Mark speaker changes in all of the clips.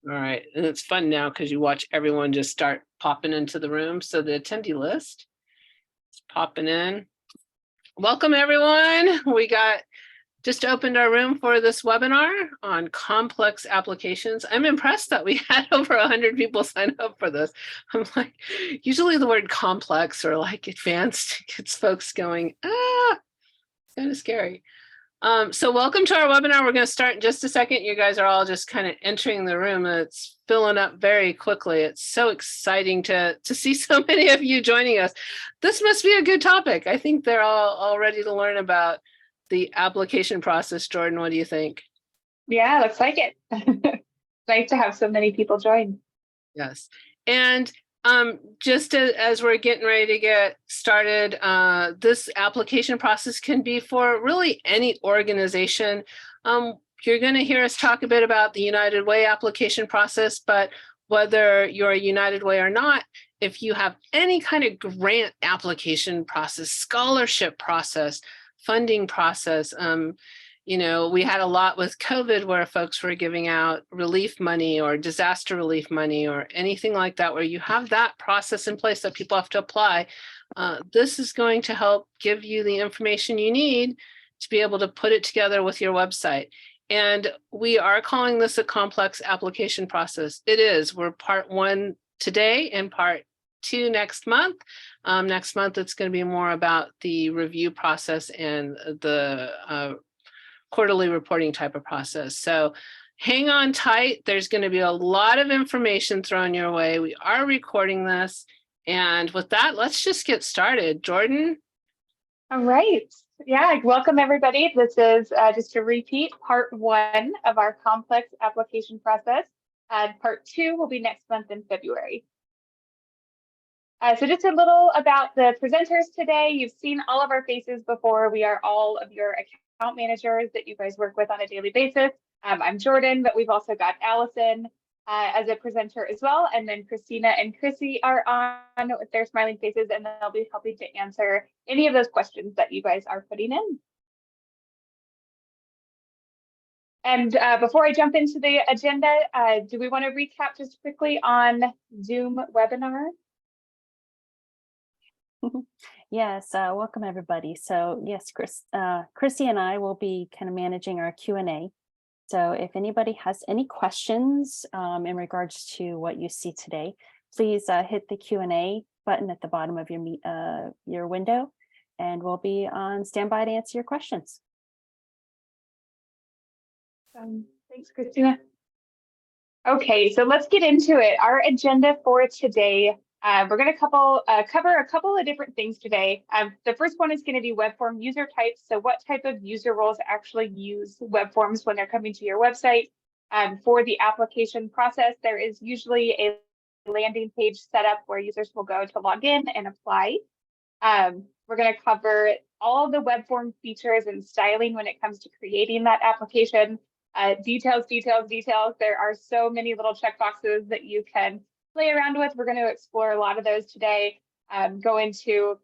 Speaker 1: All right, and it's fun now because you watch everyone just start popping into the room. So the attendee list is popping in. Welcome, everyone. We just opened our room for this webinar on complex applications. I'm impressed that we had over 100 people sign up for this. I'm like, usually the word complex or like advanced gets folks going, it's kind of scary. So welcome to our webinar. We're going to start in just a second. You guys are all just kind of entering the room. It's filling up very quickly. It's so exciting to see so many of you joining us. This must be a good topic. I think they're all ready to learn about the application process. Jordan, what do you think?
Speaker 2: Yeah, looks like it. Nice to have so many people join.
Speaker 1: Yes. And just as we're getting ready to get started, this application process can be for really any organization. You're going to hear us talk a bit about the United Way application process, but whether you're a United Way or not, if you have any kind of grant application process, scholarship process, funding process, we had a lot with COVID where folks were giving out relief money or disaster relief money or anything like that, where you have that process in place that people have to apply. This is going to help give you the information you need to be able to put it together with your website. And we are calling this a complex application process. It is. We're part 1 today and part 2 next month. Next month, it's going to be more about the review process and the quarterly reporting type of process. So hang on tight. There's going to be a lot of information thrown your way. We are recording this. And with that, let's just get started. Jordan?
Speaker 2: All right. Yeah, welcome everybody. This is just to repeat part 1 of our complex application process. Part 2 will be next month in February. So just a little about the presenters today. You've seen all of our faces before. We are all of your account managers that you guys work with on a daily basis. I'm Jordan, but we've also got Allison as a presenter as well. And then Christina and Chrissy are on with their smiling faces, and they'll be helping to answer any of those questions that you guys are putting in. And before I jump into the agenda, do we want to recap just quickly on Zoom webinar?
Speaker 3: Yes, welcome everybody. So yes, Chrissy and I will be kind of managing our Q&A. So if anybody has any questions in regards to what you see today, please hit the Q&A button at the bottom of your window, and we'll be on standby to answer your questions.
Speaker 2: Thanks, Christina. Okay, so let's get into it. Our agenda for today. We're going to cover a couple of different things today. The first one is going to be web form user types. So what type of user roles actually use web forms when they're coming to your website? For the application process, there is usually a landing page set up where users will go to log in and apply. We're going to cover all the web form features and styling when it comes to creating that application. Details. There are so many little checkboxes that you can play around with. We're going to explore a lot of those today, go into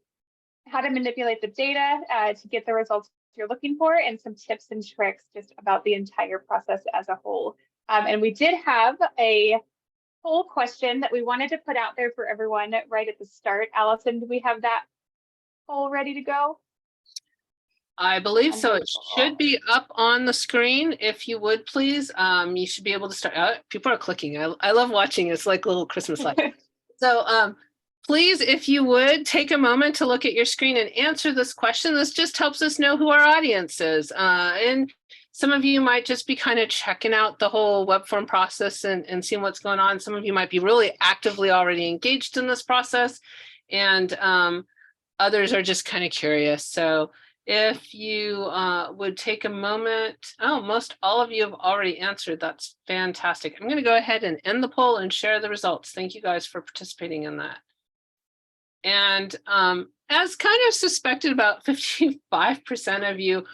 Speaker 2: how to manipulate the data to get the results you're looking for, and some tips and tricks just about the entire process as a whole. And we did have a poll question that we wanted to put out there for everyone right at the start. Allison, do we have that poll ready to go?
Speaker 1: I believe so. It should be up on the screen. If you would, please. You should be able to start. People are clicking. I love watching. It's like a little Christmas light. So please, if you would, take a moment to look at your screen and answer this question. This just helps us know who our audience is. And some of you might just be kind of checking out the whole web form process and seeing what's going on. Some of you might be really actively already engaged in this process. And others are just kind of curious. So if you would take a moment. Most all of you have already answered. That's fantastic. I'm going to go ahead and end the poll and share the results. Thank you guys for participating in that. And as kind of suspected, about 55% of you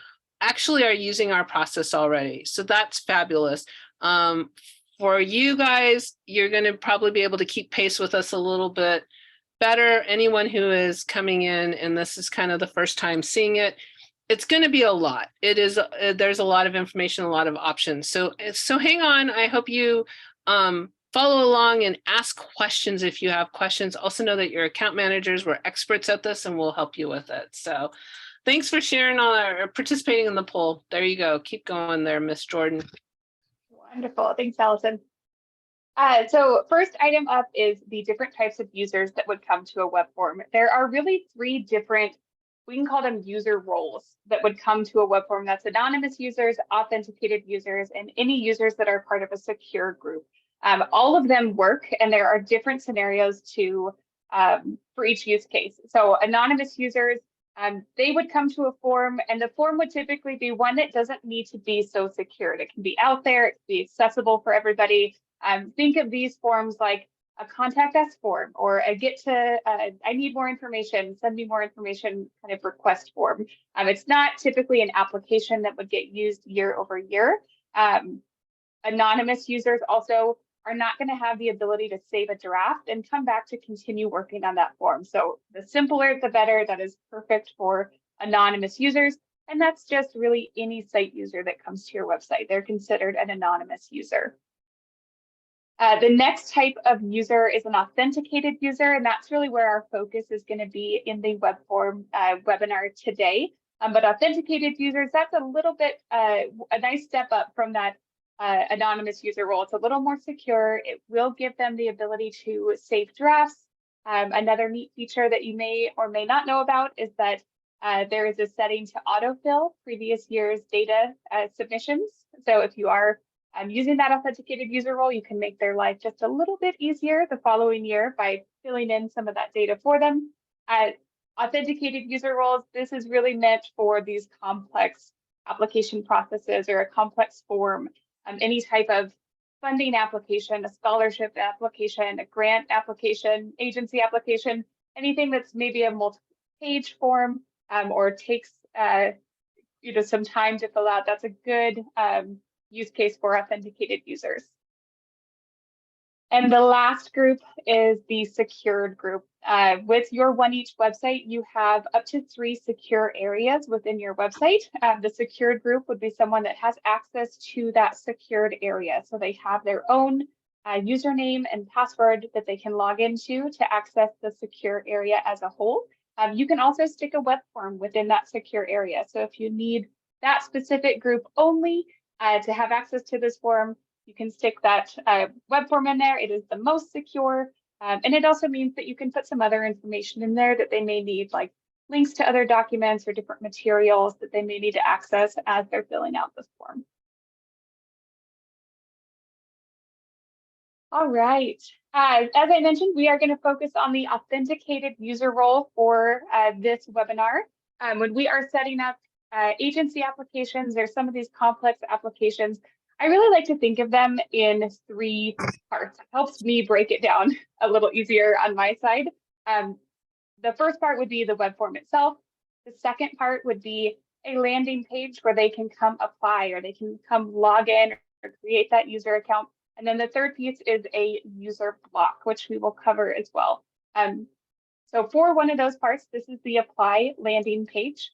Speaker 1: actually are using our process already. So that's fabulous. For you guys, you're going to probably be able to keep pace with us a little bit better. Anyone who is coming in and this is kind of the first time seeing it, it's going to be a lot. It is. There's a lot of information, a lot of options. So hang on. I hope you follow along and ask questions if you have questions. Also know that your account managers were experts at this and will help you with it. So thanks for sharing or participating in the poll. There you go. Keep going there, Miss Jordan.
Speaker 2: Wonderful. Thanks, Allison. So first item up is the different types of users that would come to a web form. There are really 3 different, we can call them user roles, that would come to a web form. That's anonymous users, authenticated users, and any users that are part of a secure group. All of them work, and there are different scenarios for each use case. So anonymous users, they would come to a form, and the form would typically be one that doesn't need to be so secured. It can be out there, it can be accessible for everybody. Think of these forms like a contact us form or a I need more information, send me more information kind of request form. It's not typically an application that would get used year over year. Anonymous users also are not going to have the ability to save a draft and come back to continue working on that form. So the simpler, the better. That is perfect for anonymous users. And that's just really any site user that comes to your website. They're considered an anonymous user. The next type of user is an authenticated user, and that's really where our focus is going to be in the Webform webinar today. But authenticated users, that's a little bit a nice step up from that anonymous user role. It's a little more secure. It will give them the ability to save drafts. Another neat feature that you may or may not know about is that there is a setting to autofill previous year's data submissions. So if you are using that authenticated user role, you can make their life just a little bit easier the following year by filling in some of that data for them. Authenticated user roles, this is really meant for these complex application processes or a complex form, any type of funding application, a scholarship application, a grant application, agency application, anything that's maybe a multi-page form or takes some time to fill out. That's a good use case for authenticated users. And the last group is the secured group. With your OneEach website, you have up to 3 secure areas within your website. The secured group would be someone that has access to that secured area. So they have their own username and password that they can log into to access the secure area as a whole. You can also stick a web form within that secure area. So if you need that specific group only to have access to this form, you can stick that web form in there. It is the most secure. And it also means that you can put some other information in there that they may need, like links to other documents or different materials that they may need to access as they're filling out this form. All right. As I mentioned, we are going to focus on the authenticated user role for this webinar. When we are setting up agency applications, there's some of these complex applications. I really like to think of them in 3 parts. It helps me break it down a little easier on my side. The first part would be the web form itself. The second part would be a landing page where they can come apply or they can come log in or create that user account. And then the third piece is a user block, which we will cover as well. So for one of those parts, this is the apply landing page.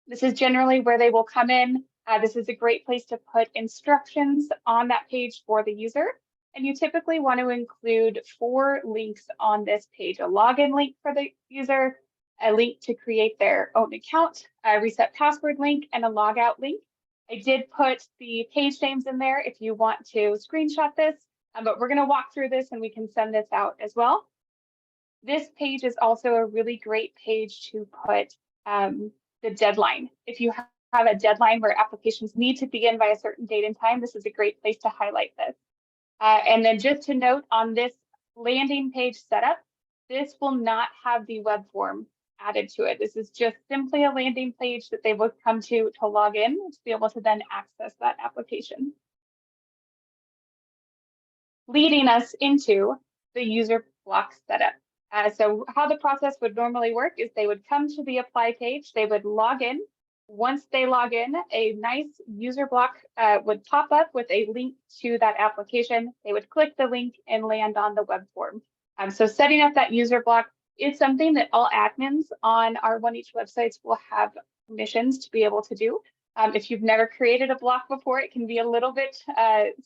Speaker 2: This is generally where they will come in. This is a great place to put instructions on that page for the user. And you typically want to include 4 links on this page: a login link for the user, a link to create their own account, a reset password link, and a logout link. I did put the page names in there if you want to screenshot this, but we're going to walk through this and we can send this out as well. This page is also a really great page to put the deadline. If you have a deadline where applications need to begin by a certain date and time, this is a great place to highlight this. And then just to note on this landing page setup, this will not have the web form added to it. This is just simply a landing page that they will come to log in to be able to then access that application. Leading us into the user block setup. So how the process would normally work is they would come to the apply page, they would log in. Once they log in, a nice user block would pop up with a link to that application. They would click the link and land on the web form. So setting up that user block is something that all admins on our OneEach websites will have permissions to be able to do. If you've never created a block before, it can be a little bit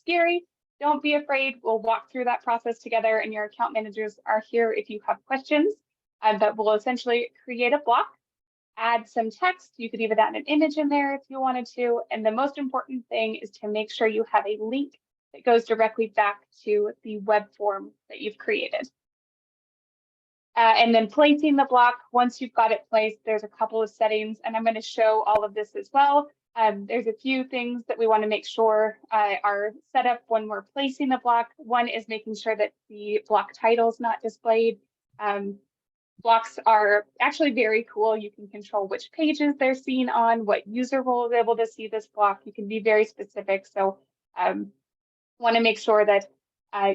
Speaker 2: scary. Don't be afraid. We'll walk through that process together, and your account managers are here if you have questions. But we'll essentially create a block, add some text. You could even add an image in there if you wanted to. And the most important thing is to make sure you have a link that goes directly back to the web form that you've created. And then placing the block, once you've got it placed, there's a couple of settings, and I'm going to show all of this as well. There's a few things that we want to make sure are set up when we're placing the block. One is making sure that the block title is not displayed. Blocks are actually very cool. You can control which pages they're seen on, what user will be able to see this block. You can be very specific. So want to make sure that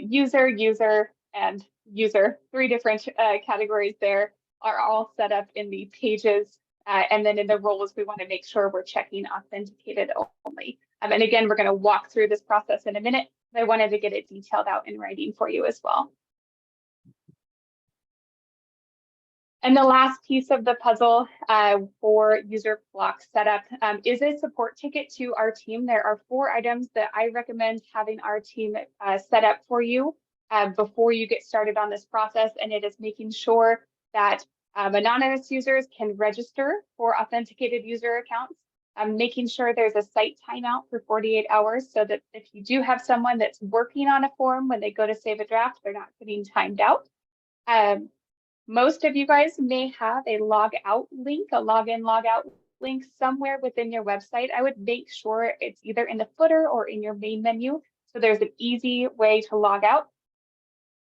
Speaker 2: user, and user, 3 different categories there, are all set up in the pages. And then in the roles, we want to make sure we're checking authenticated only. And again, we're going to walk through this process in a minute, but I wanted to get it detailed out in writing for you as well. And the last piece of the puzzle for user block setup is a support ticket to our team. There are 4 items that I recommend having our team set up for you before you get started on this process. And it is making sure that anonymous users can register for authenticated user accounts, making sure there's a site timeout for 48 hours so that if you do have someone that's working on a form, when they go to save a draft, they're not getting timed out. Most of you guys may have a log out link, a login, log out link somewhere within your website. I would make sure it's either in the footer or in your main menu, so there's an easy way to log out.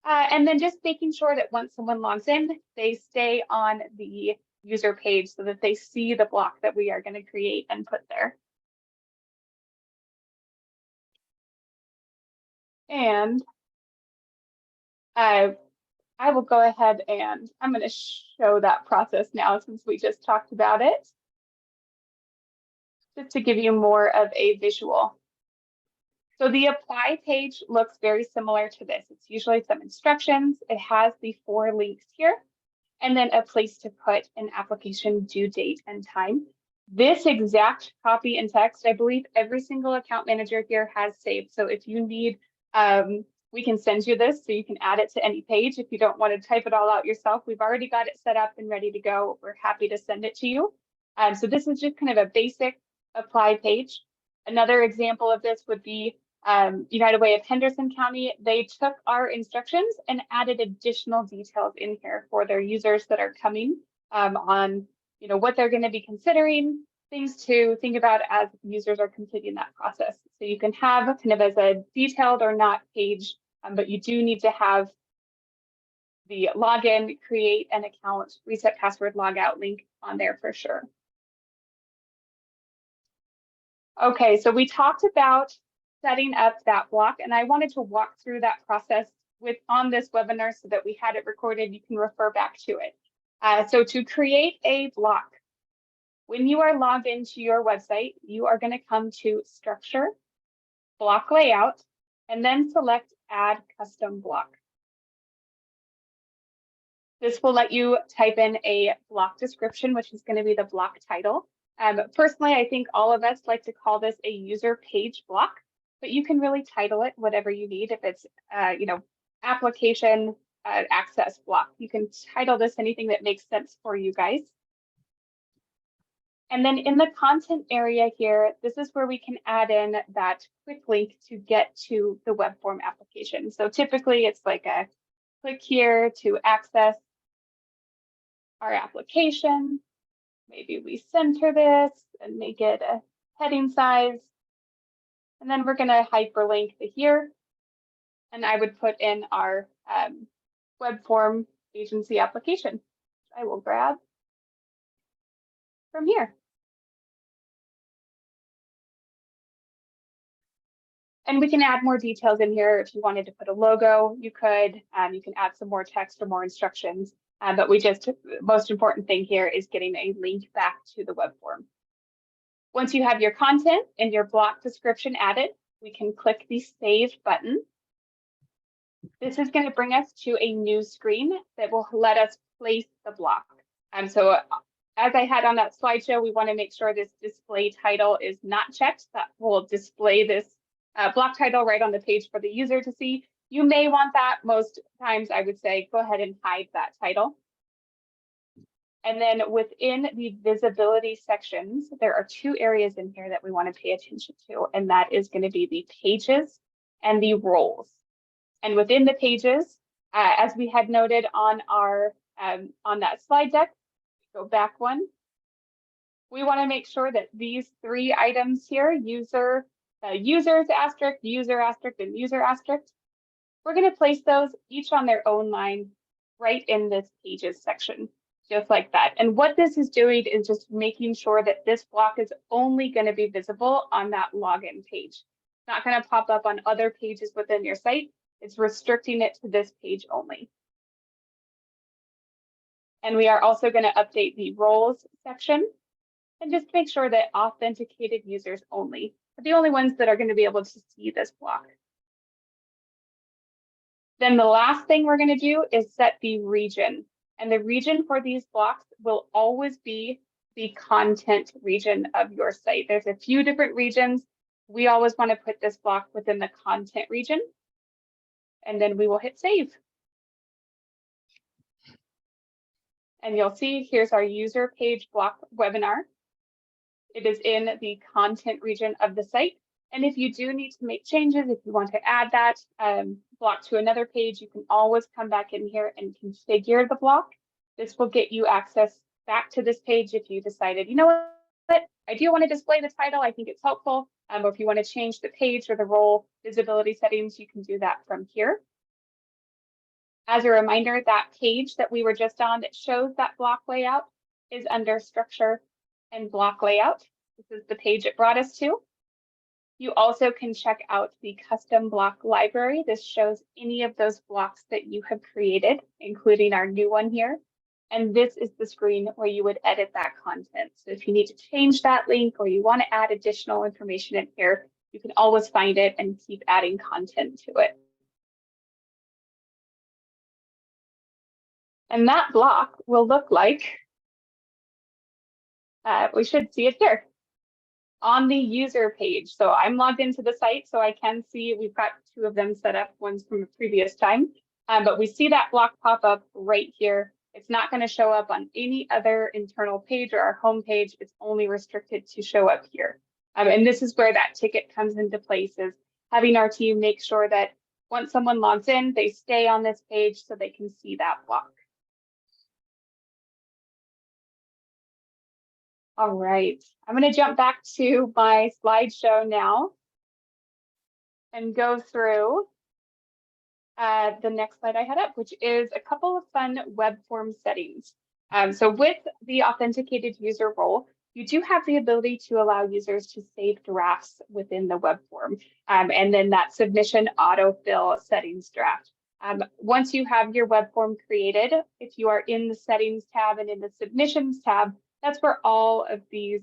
Speaker 2: And then just making sure that once someone logs in, they stay on the user page so that they see the block that we are going to create and put there. And I will go ahead and I'm going to show that process now since we just talked about it, just to give you more of a visual. So the apply page looks very similar to this. It's usually some instructions. It has the 4 links here, and then a place to put an application due date and time. This exact copy and text, I believe every single account manager here has saved. So if you need, we can send you this so you can add it to any page. If you don't want to type it all out yourself, we've already got it set up and ready to go. We're happy to send it to you. So this is just kind of a basic apply page. Another example of this would be United Way of Henderson County. They took our instructions and added additional details in here for their users that are coming on, what they're going to be considering, things to think about as users are completing that process. So you can have kind of as a detailed or not page, but you do need to have the login, create an account, reset password, log out link on there for sure. Okay, so we talked about setting up that block, and I wanted to walk through that process on this webinar so that we had it recorded. You can refer back to it. So to create a block, when you are logged into your website, you are going to come to Structure, Block Layout, and then select Add Custom Block. This will let you type in a block description, which is going to be the block title. Personally, I think all of us like to call this a user page block, but you can really title it whatever you need. If it's, application access block, you can title this anything that makes sense for you guys. And then in the content area here, this is where we can add in that quick link to get to the web form application. So typically it's like a click here to access our application. Maybe we center this and make it a heading size. And then we're going to hyperlink to here. And I would put in our web form agency application. I will grab from here. And we can add more details in here. If you wanted to put a logo, you could. You can add some more text or more instructions. But the most important thing here is getting a link back to the web form. Once you have your content and your block description added, we can click the Save button. This is going to bring us to a new screen that will let us place the block. So as I had on that slideshow, we want to make sure this display title is not checked. That will display this block title right on the page for the user to see. You may want that. Most times I would say go ahead and hide that title. And then within the visibility sections, there are two areas in here that we want to pay attention to, and that is going to be the pages and the roles. And within the pages, as we had noted on our on that slide deck, go back one, we want to make sure that these three items here, users asterisk, user asterisk, and user asterisk, we're going to place those each on their own line right in this pages section, just like that. And what this is doing is just making sure that this block is only going to be visible on that login page. It's not going to pop up on other pages within your site. It's restricting it to this page only. And we are also going to update the roles section and just make sure that authenticated users only are the only ones that are going to be able to see this block. Then the last thing we're going to do is set the region. And the region for these blocks will always be the content region of your site. There's a few different regions. We always want to put this block within the content region. And then we will hit save. And you'll see here's our user page block webinar. It is in the content region of the site. And if you do need to make changes, if you want to add that block to another page, you can always come back in here and configure the block. This will get you access back to this page if you decided, you know what, I do want to display the title. I think it's helpful. Or if you want to change the page or the role visibility settings, you can do that from here. As a reminder, that page that we were just on that shows that block layout is under structure and block layout. This is the page it brought us to. You also can check out the custom block library. This shows any of those blocks that you have created, including our new one here. And this is the screen where you would edit that content. So if you need to change that link or you want to add additional information in here, you can always find it and keep adding content to it. And that block will look like, we should see it here on the user page. So I'm logged into the site, so I can see we've got two of them set up, one's from a previous time, but we see that block pop up right here. It's not going to show up on any other internal page or our home page. It's only restricted to show up here. And this is where that ticket comes into place, is having our team make sure that once someone logs in, they stay on this page so they can see that block. All right, I'm going to jump back to my slideshow now and go through the next slide I had up, which is a couple of fun web form settings. So with the authenticated user role, you do have the ability to allow users to save drafts within the web form, and then that submission autofill settings draft. Once you have your web form created, if you are in the settings tab and in the submissions tab, that's where all of these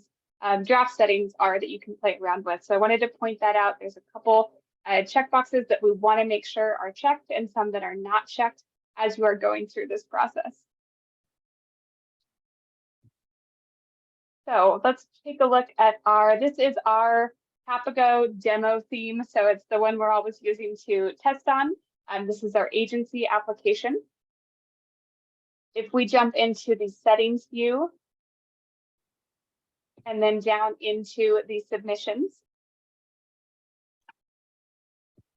Speaker 2: draft settings are that you can play around with. So I wanted to point that out. There's a couple checkboxes that we want to make sure are checked and some that are not checked as you are going through this process. So let's take a look at this is our Papago demo theme. So it's the one we're always using to test on. This is our agency application. If we jump into the settings view, and then down into the submissions.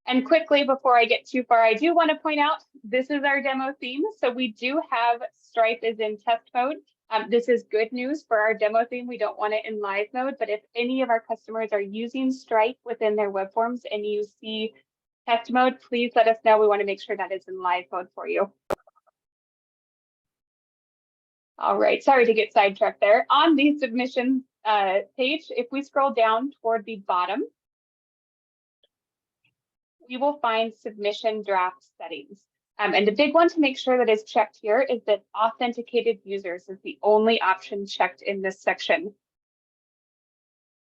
Speaker 2: And quickly, before I get too far, I do want to point out, this is our demo theme. So we do have Stripe is in test mode. This is good news for our demo theme. We don't want it in live mode, but if any of our customers are using Stripe within their web forms and you see test mode, please let us know. We want to make sure that it's in live mode for you. All right, sorry to get sidetracked there. On the submissions page, if we scroll down toward the bottom, we will find submission draft settings. And the big one to make sure that is checked here is that authenticated users is the only option checked in this section.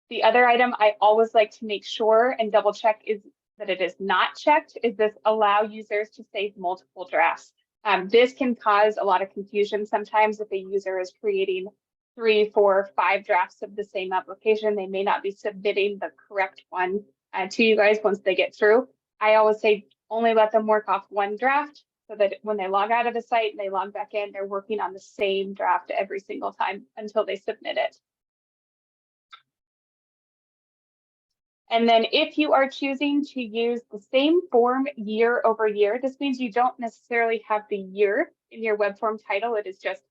Speaker 2: The other item I always like to make sure and double check is that it is not checked is this allow users to save multiple drafts. This can cause a lot of confusion sometimes if a user is creating 3, 4, 5 drafts of the same application. They may not be submitting the correct one to you guys once they get through. I always say only let them work off one draft so that when they log out of the site and they log back in, they're working on the same draft every single time until they submit it. And then if you are choosing to use the same form year over year, this means you don't necessarily have the year in your web form title. It is just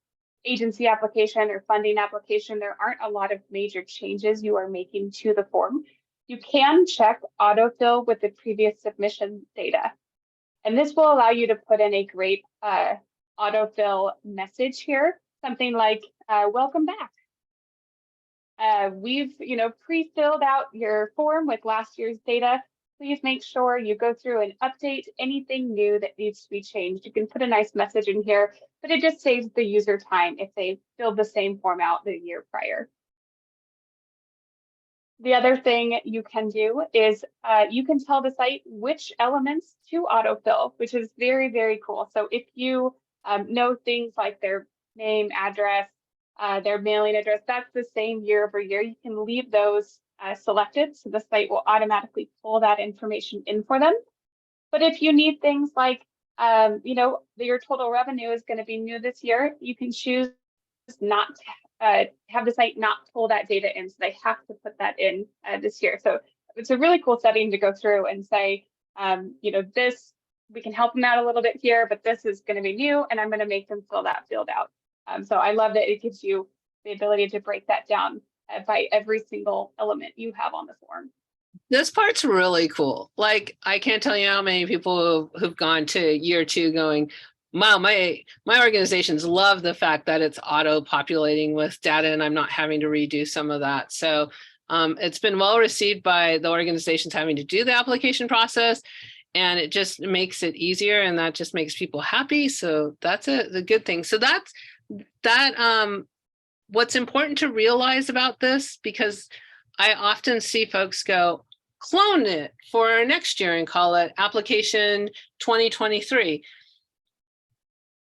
Speaker 2: agency application or funding application. There aren't a lot of major changes you are making to the form. You can check autofill with the previous submission data. And this will allow you to put in a great autofill message here, something like, welcome back. We've, pre-filled out your form with last year's data. Please make sure you go through and update anything new that needs to be changed. You can put a nice message in here, but it just saves the user time if they filled the same form out the year prior. The other thing you can do is you can tell the site which elements to autofill, which is very, very cool. So if you know things like their name, address, their mailing address, that's the same year over year. You can leave those selected, so the site will automatically pull that information in for them. But if you need things like, your total revenue is going to be new this year, you can choose not to have the site not pull that data in, so they have to put that in this year. So it's a really cool setting to go through and say, this, we can help them out a little bit here, but this is going to be new, and I'm going to make them fill that field out. So I love that it gives you the ability to break that down by every single element you have on the form.
Speaker 1: This part's really cool. Like, I can't tell you how many people who've gone to year 2 going, wow, my organizations love the fact that it's auto-populating with data and I'm not having to redo some of that. So it's been well received by the organizations having to do the application process, and it just makes it easier, and that just makes people happy. So that's the good thing. So that's what's important to realize about this, because I often see folks go, clone it for next year and call it application 2023.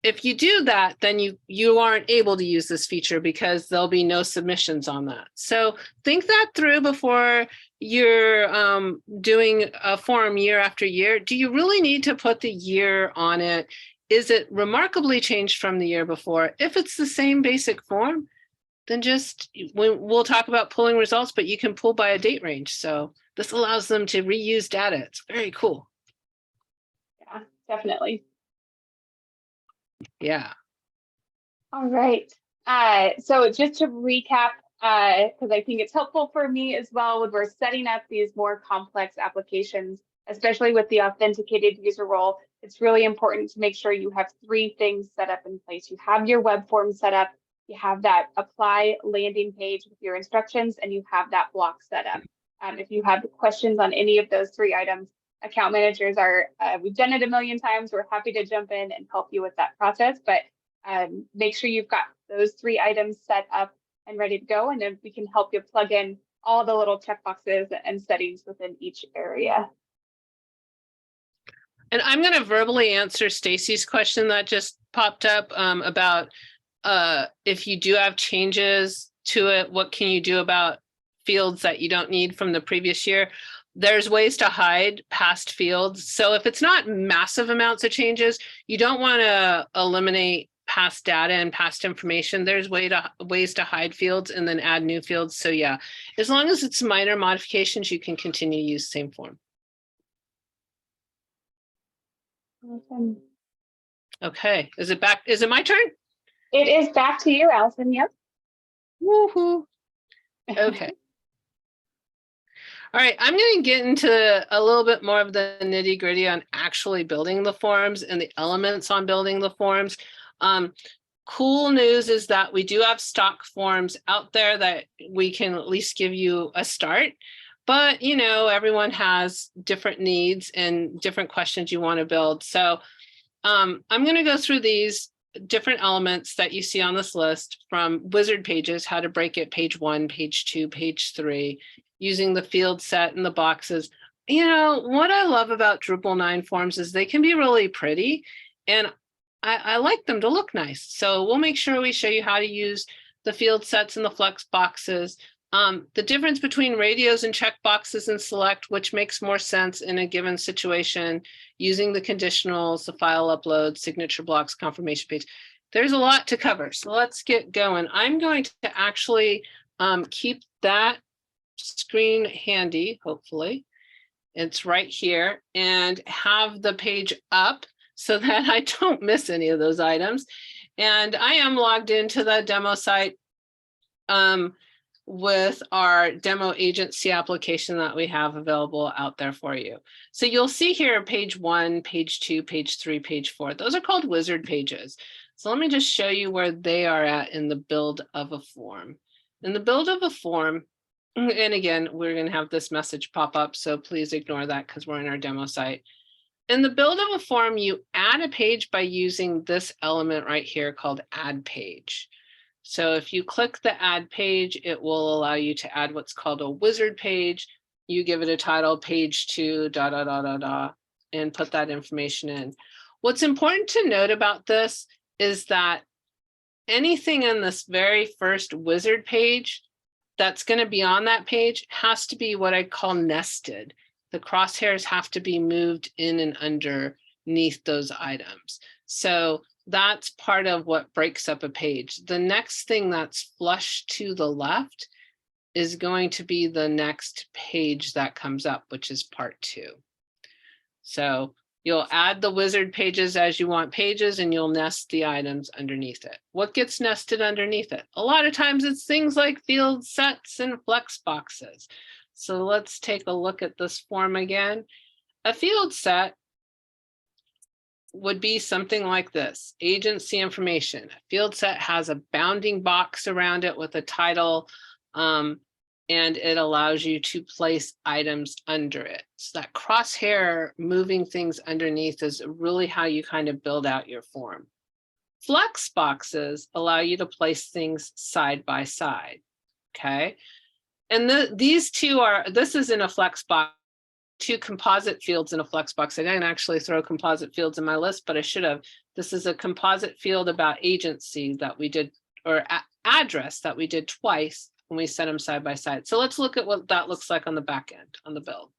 Speaker 1: If you do that, then you aren't able to use this feature because there'll be no submissions on that. So think that through before you're doing a form year after year. Do you really need to put the year on it? Is it remarkably changed from the year before? If it's the same basic form, then just, we'll talk about pulling results, but you can pull by a date range. So this allows them to reuse data. It's very cool.
Speaker 2: Yeah, definitely.
Speaker 1: Yeah.
Speaker 2: All right. So just to recap, because I think it's helpful for me as well when we're setting up these more complex applications, especially with the authenticated user role, it's really important to make sure you have 3 things set up in place. You have your web form set up, you have that apply landing page with your instructions, and you have that block set up. If you have questions on any of those 3 items, account managers are, we've done it a million times. We're happy to jump in and help you with that process, but make sure you've got those 3 items set up and ready to go. And then we can help you plug in all the little checkboxes and settings within each area.
Speaker 1: And I'm going to verbally answer Stacy's question that just popped up about if you do have changes to it, what can you do about fields that you don't need from the previous year? There's ways to hide past fields. So if it's not massive amounts of changes, you don't want to eliminate past data and past information. There's ways to hide fields and then add new fields. So yeah, as long as it's minor modifications, you can continue to use the same form.
Speaker 2: Awesome.
Speaker 1: Okay, is it my turn?
Speaker 2: It is back to you, Allison. Yep.
Speaker 1: Woohoo. Okay. All right, I'm going to get into a little bit more of the nitty gritty on actually building the forms and the elements on building the forms. Cool news is that we do have stock forms out there that we can at least give you a start. But, everyone has different needs and different questions you want to build. So I'm going to go through these different elements that you see on this list from wizard pages, how to break it, page 1, page 2, page 3, using the field set and the boxes. What I love about Drupal 9 forms is they can be really pretty, and I like them to look nice. So we'll make sure we show you how to use the field sets and the flex boxes. The difference between radios and checkboxes and select, which makes more sense in a given situation, using the conditionals, the file upload, signature blocks, confirmation page. There's a lot to cover, so let's get going. I'm going to actually keep that screen handy, hopefully. It's right here, and have the page up so that I don't miss any of those items. And I am logged into the demo site with our demo agency application that we have available out there for you. So you'll see here page 1, page 2, page 3, page 4. Those are called wizard pages. So let me just show you where they are at in the build of a form. In the build of a form, and again, we're going to have this message pop up, so please ignore that because we're in our demo site. In the build of a form, you add a page by using this element right here called add page. So if you click the add page, it will allow you to add what's called a wizard page. You give it a title, page 2, and put that information in. What's important to note about this is that anything in this very first wizard page that's going to be on that page has to be what I call nested. The crosshairs have to be moved in and underneath those items. So that's part of what breaks up a page. The next thing that's flush to the left is going to be the next page that comes up, which is part 2. So you'll add the wizard pages as you want pages, and you'll nest the items underneath it. What gets nested underneath it? A lot of times it's things like field sets and flex boxes. So let's take a look at this form again. A field set would be something like this: agency information. A field set has a bounding box around it with a title, and it allows you to place items under it. So that crosshair moving things underneath is really how you kind of build out your form. Flex boxes allow you to place things side by side, okay? And these two are, this is in a flex box, 2 composite fields in a flex box. I didn't actually throw composite fields in my list, but I should have. This is a composite field about agency that we did, or address that we did twice when we set them side by side. So let's look at what that looks like on the back end, on the build.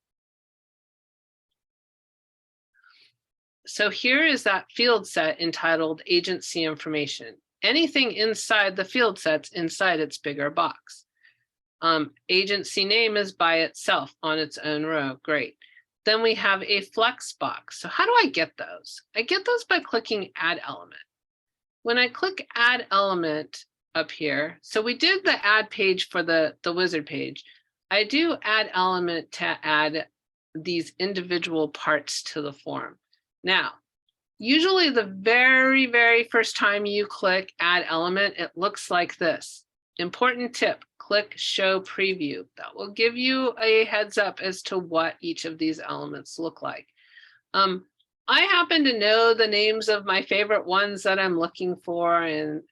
Speaker 1: So here is that field set entitled agency information. Anything inside the field set's inside its bigger box. Agency name is by itself on its own row. Great. Then we have a flex box. So how do I get those? I get those by clicking add element. When I click add element up here, so we did the add page for the wizard page. I do add element to add these individual parts to the form. Now, usually the very, very first time you click add element, it looks like this. Important tip, click show preview. That will give you a heads up as to what each of these elements look like. I happen to know the names of my favorite ones that I'm looking for, and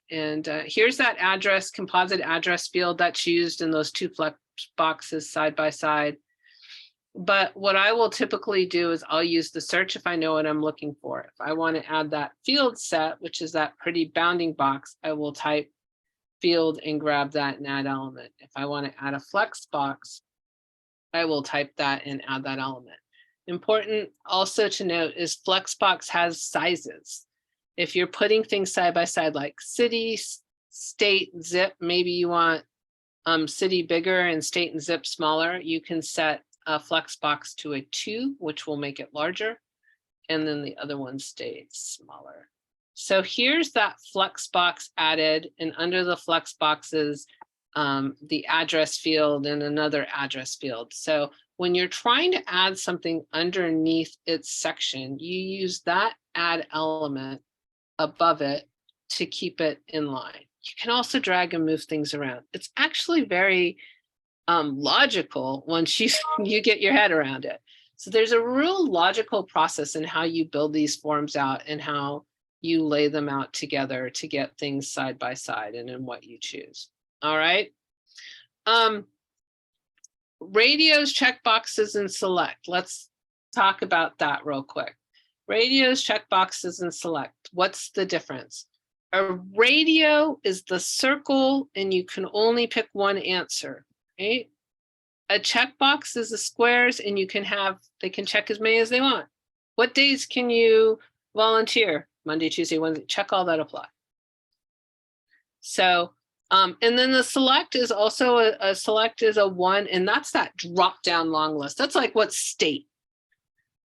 Speaker 1: here's that address, composite address field that's used in those 2 flex boxes side by side. But what I will typically do is I'll use the search if I know what I'm looking for. If I want to add that field set, which is that pretty bounding box, I will type field and grab that and add element. If I want to add a flex box, I will type that and add that element. Important also to note is Flexbox has sizes. If you're putting things side by side like city, state, zip, maybe you want city bigger and state and zip smaller, you can set a Flexbox to a 2, which will make it larger, and then the other one stays smaller. So here's that Flexbox added, and under the Flexboxes, the address field and another address field. So when you're trying to add something underneath its section, you use that add element above it to keep it in line. You can also drag and move things around. It's actually very logical once you get your head around it. So there's a real logical process in how you build these forms out and how you lay them out together to get things side by side and in what you choose. All right. Radios, checkboxes, and select. Let's talk about that real quick. Radios, checkboxes, and select. What's the difference? A radio is the circle and you can only pick one answer. right? A checkbox is the squares, and they can check as many as they want. What days can you volunteer? Monday, Tuesday, Wednesday, check all that apply. So, and then the select is also a select is a 1, and that's that drop down long list. That's like what state.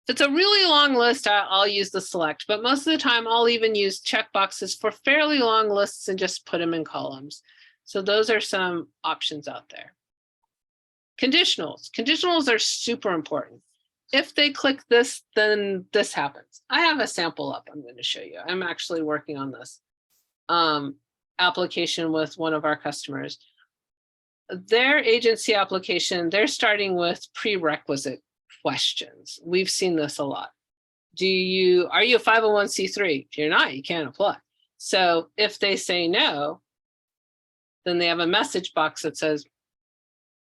Speaker 1: If it's a really long list, I'll use the select, but most of the time I'll even use checkboxes for fairly long lists and just put them in columns. So those are some options out there. Conditionals. Conditionals are super important. If they click this, then this happens. I have a sample up I'm going to show you. I'm actually working on this application with one of our customers. Their agency application, they're starting with prerequisite questions. We've seen this a lot. Are you a 501c3? If you're not, you can't apply. So if they say no, then they have a message box that says,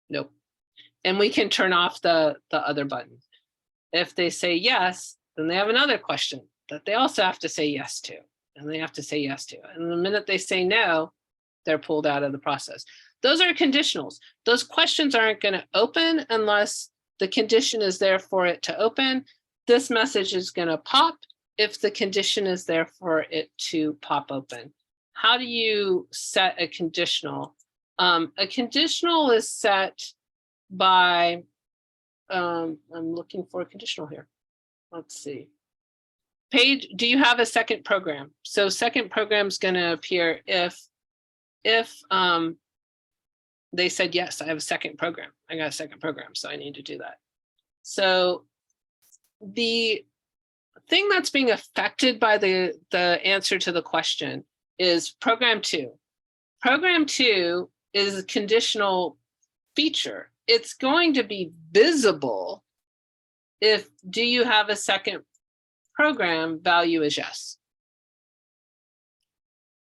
Speaker 1: nope. And we can turn off the other button. If they say yes, then they have another question that they also have to say yes to, and they have to say yes to. And the minute they say no, they're pulled out of the process. Those are conditionals. Those questions aren't going to open unless the condition is there for it to open. This message is going to pop if the condition is there for it to pop open. How do you set a conditional? A conditional is set by, I'm looking for a conditional here. Let's see. Page, do you have a second program? So second program is going to appear if they said, yes, I have a second program. I got a second program, so I need to do that. So the thing that's being affected by the answer to the question is program 2. Program 2 is a conditional feature. It's going to be visible if do you have a second program value is yes.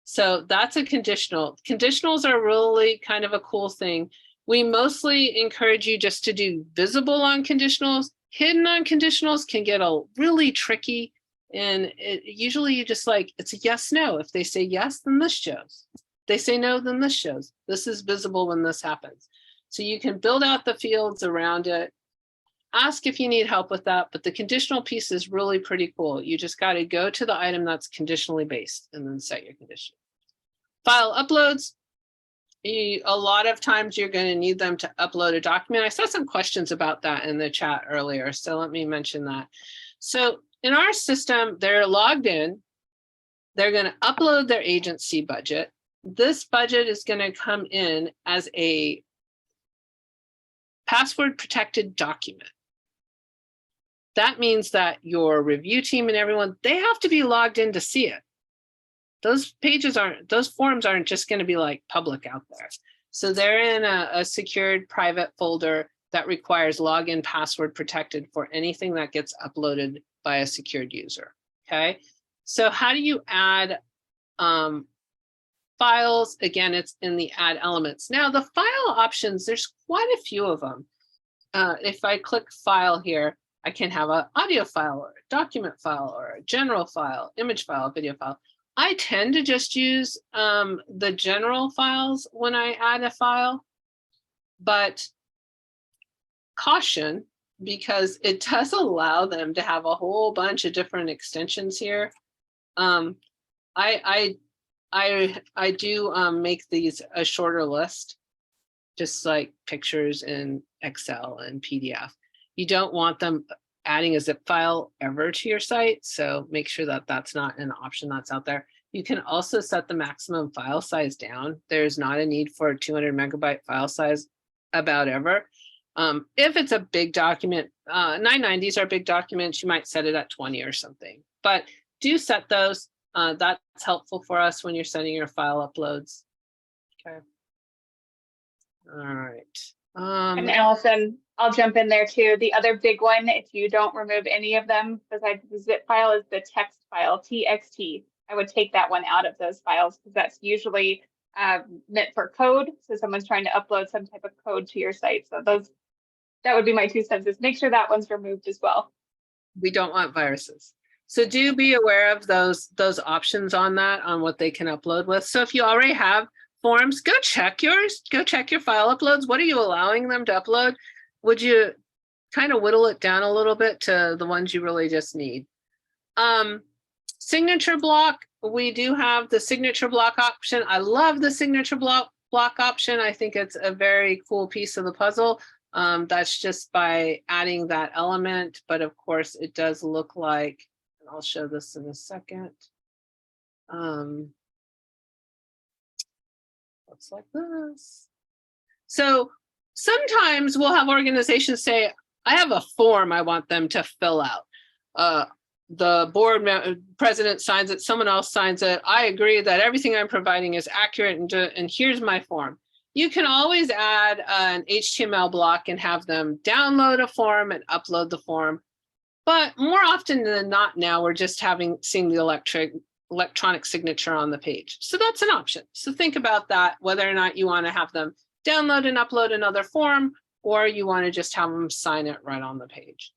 Speaker 1: So that's a conditional. Conditionals are really kind of a cool thing. We mostly encourage you just to do visible on conditionals. Hidden on conditionals can get really tricky. And usually you just like, it's a yes, no. If they say yes, then this shows. If they say no, then this shows. This is visible when this happens. So you can build out the fields around it. Ask if you need help with that, but the conditional piece is really pretty cool. You just got to go to the item that's conditionally based and then set your condition. File uploads. A lot of times you're going to need them to upload a document. I saw some questions about that in the chat earlier, so let me mention that. So in our system, they're logged in. They're going to upload their agency budget. This budget is going to come in as a password protected document. That means that your review team and everyone, they have to be logged in to see it. Those forms aren't just going to be like public out there. So they're in a secured private folder that requires login password protected for anything that gets uploaded by a secured user. Okay. So how do you add files? Again, it's in the add elements. Now the file options, there's quite a few of them. If I click file here, I can have an audio file or a document file or a general file, image file, video file. I tend to just use the general files when I add a file, but caution, because it does allow them to have a whole bunch of different extensions here. I do make these a shorter list, just like pictures in Excel and PDF. You don't want them adding a zip file ever to your site, so make sure that that's not an option that's out there. You can also set the maximum file size down. There's not a need for a 200 megabyte file size about ever. If it's a big document, 990s are big documents, you might set it at 20 or something, but do set those. That's helpful for us when you're sending your file uploads. Okay. All right.
Speaker 2: And Allison, I'll jump in there too. The other big one, if you don't remove any of them besides the zip file, is the text file, TXT. I would take that one out of those files because that's usually meant for code. So someone's trying to upload some type of code to your site. So that would be my 2 cents, is make sure that one's removed as well.
Speaker 1: We don't want viruses. So do be aware of those options on that, on what they can upload with. So if you already have forms, go check yours, go check your file uploads. What are you allowing them to upload? Would you kind of whittle it down a little bit to the ones you really just need? Signature block, we do have the signature block option. I love the signature block option. I think it's a very cool piece of the puzzle. That's just by adding that element, but of course it does look like, and I'll show this in a second. Looks like this. So sometimes we'll have organizations say, I have a form I want them to fill out. The board president signs it, someone else signs it. I agree that everything I'm providing is accurate, and here's my form. You can always add an HTML block and have them download a form and upload the form. But more often than not now, we're just seeing the electronic signature on the page. So that's an option. So think about that, whether or not you want to have them download and upload another form, or you want to just have them sign it right on the page.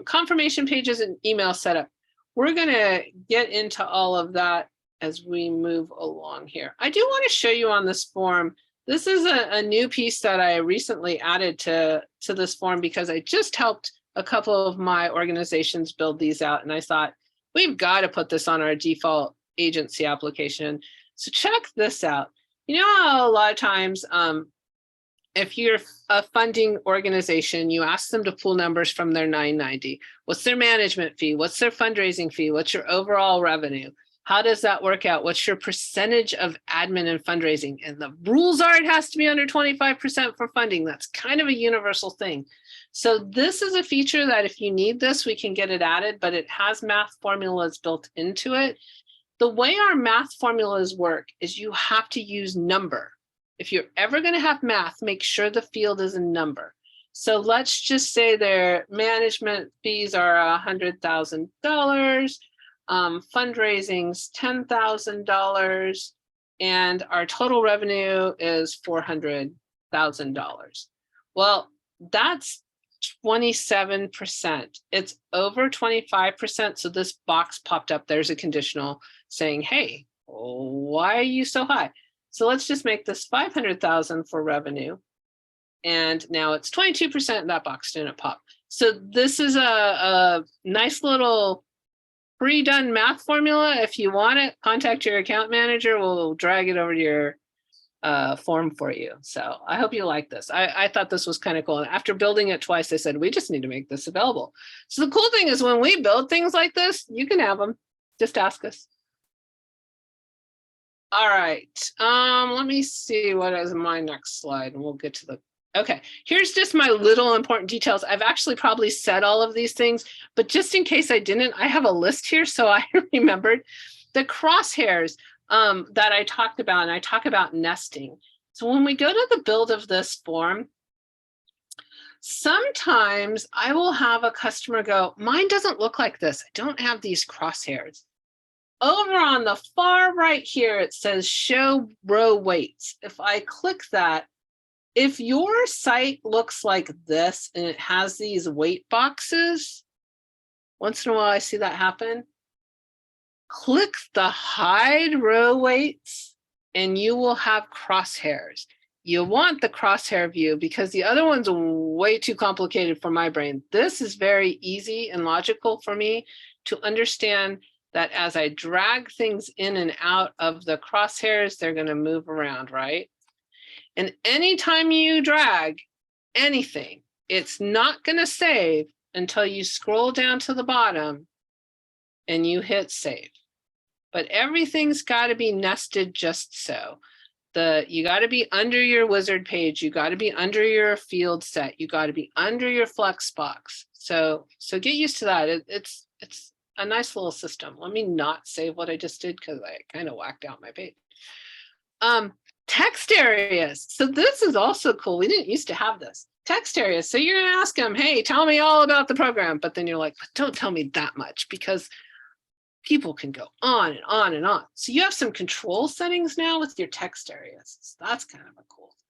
Speaker 1: Confirmation pages and email setup. We're going to get into all of that as we move along here. I do want to show you on this form. This is a new piece that I recently added to this form because I just helped a couple of my organizations build these out. And I thought, we've got to put this on our default agency application. So check this out. You know how a lot of times, if you're a funding organization, you ask them to pull numbers from their 990. What's their management fee? What's their fundraising fee? What's your overall revenue? How does that work out? What's your percentage of admin and fundraising? And the rules are it has to be under 25% for funding. That's kind of a universal thing. So this is a feature that if you need this, we can get it added, but it has math formulas built into it. The way our math formulas work is you have to use number. If you're ever going to have math, make sure the field is a number. So let's just say their management fees are $100,000, fundraising's $10,000, and our total revenue is $400,000. Well, that's 27%. It's over 25%. So this box popped up. There's a conditional saying, hey, why are you so high? So let's just make this 500,000 for revenue. And now it's 22%, that box didn't pop. So this is a nice little pre-done math formula. If you want it, contact your account manager. We'll drag it over to your form for you. So I hope you like this. I thought this was kind of cool. And after building it twice, I said, we just need to make this available. So the cool thing is when we build things like this, you can have them. Just ask us. All right, let me see what is my next slide and we'll get to the, okay, here's just my little important details. I've actually probably said all of these things, but just in case I didn't, I have a list here. So I remembered the crosshairs that I talked about, and I talk about nesting. So when we go to the build of this form, sometimes I will have a customer go, mine doesn't look like this. I don't have these crosshairs. Over on the far right here, it says show row weights. If I click that, if your site looks like this and it has these weight boxes, once in a while I see that happen, click the hide row weights and you will have crosshairs. You want the crosshair view because the other one's way too complicated for my brain. This is very easy and logical for me to understand that as I drag things in and out of the crosshairs, they're going to move around, right? And anytime you drag anything, it's not going to save until you scroll down to the bottom and you hit save. But everything's got to be nested just so. You got to be under your wizard page. You got to be under your field set. You got to be under your flex box. So get used to that. It's a nice little system. Let me not save what I just did because I kind of whacked out my page. Text areas. So this is also cool. We didn't used to have this. Text areas. So you're going to ask them, hey, tell me all about the program. But then you're like, but don't tell me that much because people can go on and on and on. So you have some control settings now with your text areas. So that's kind of a cool thing.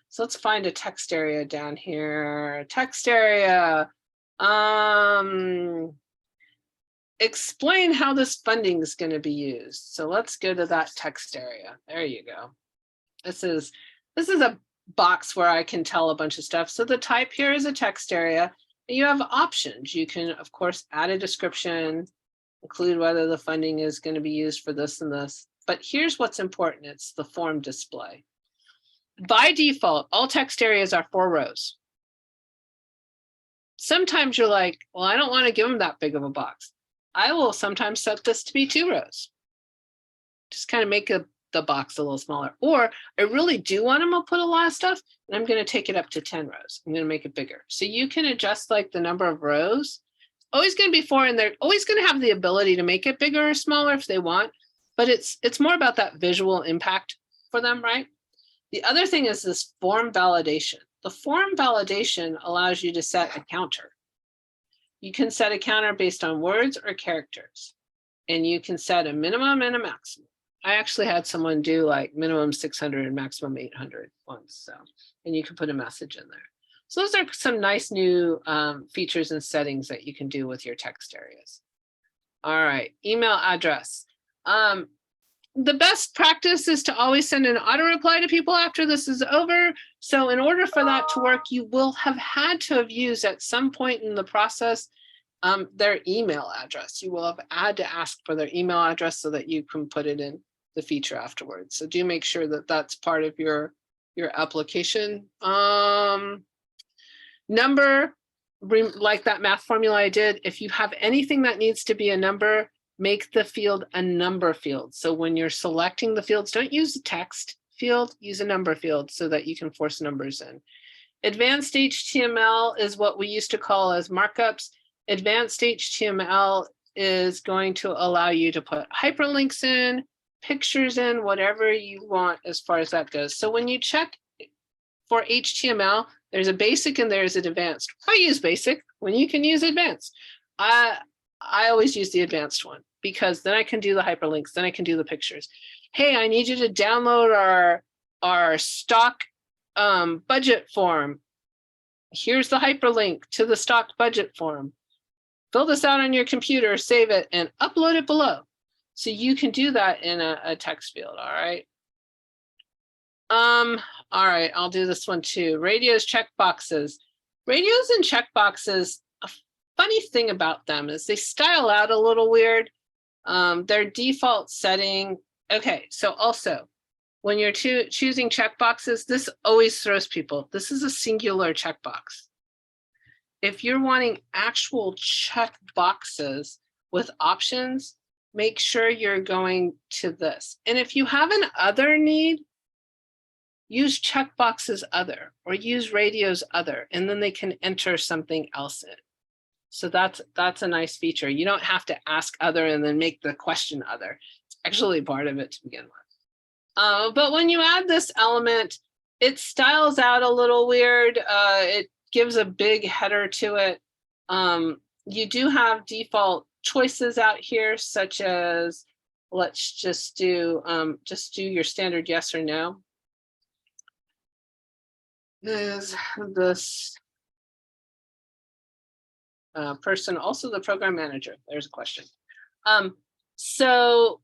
Speaker 1: So let's find a text area down here. Text area. explain how this funding is going to be used. So let's go to that text area. There you go. This is a box where I can tell a bunch of stuff. So the type here is a text area. You have options. You can, of course, add a description, include whether the funding is going to be used for this and this. But here's what's important. It's the form display. By default, all text areas are 4 rows. Sometimes you're like, well, I don't want to give them that big of a box. I will sometimes set this to be 2 rows. Just kind of make the box a little smaller. Or I really do want them to put a lot of stuff, and I'm going to take it up to 10 rows. I'm going to make it bigger. So you can adjust like the number of rows. Always going to be 4, and they're always going to have the ability to make it bigger or smaller if they want. But it's more about that visual impact for them, right? The other thing is this form validation. The form validation allows you to set a counter. You can set a counter based on words or characters, and you can set a minimum and a maximum. I actually had someone do like minimum 600 and maximum 800 once. So, and you can put a message in there. So those are some nice new features and settings that you can do with your text areas. All right, email address. The best practice is to always send an auto reply to people after this is over. So in order for that to work, you will have had to have used at some point in the process their email address. You will have had to ask for their email address so that you can put it in the feature afterwards. So do make sure that that's part of your application. Number, like that math formula I did, if you have anything that needs to be a number, make the field a number field. So when you're selecting the fields, don't use a text field, use a number field so that you can force numbers in. Advanced HTML is what we used to call as markups. Advanced HTML is going to allow you to put hyperlinks in, pictures in, whatever you want as far as that goes. So when you check for HTML, there's a basic and there's an advanced. Why use basic when you can use advanced? I always use the advanced one because then I can do the hyperlinks, then I can do the pictures. Hey, I need you to download our stock budget form. Here's the hyperlink to the stock budget form. Fill this out on your computer, save it, and upload it below. So you can do that in a text field, all right? All right, I'll do this one too. Radios checkboxes. Radios and checkboxes, a funny thing about them is they style out a little weird. Their default setting. Okay, so also when you're choosing checkboxes, this always throws people. This is a singular checkbox. If you're wanting actual checkboxes with options, make sure you're going to this. And if you have an other need, use checkboxes other or use radios other, and then they can enter something else in. So that's a nice feature. You don't have to ask other and then make the question other. It's actually part of it to begin with. But when you add this element, it styles out a little weird. It gives a big header to it. You do have default choices out here, such as, let's just do your standard yes or no. Is this person also the program manager? There's a question. So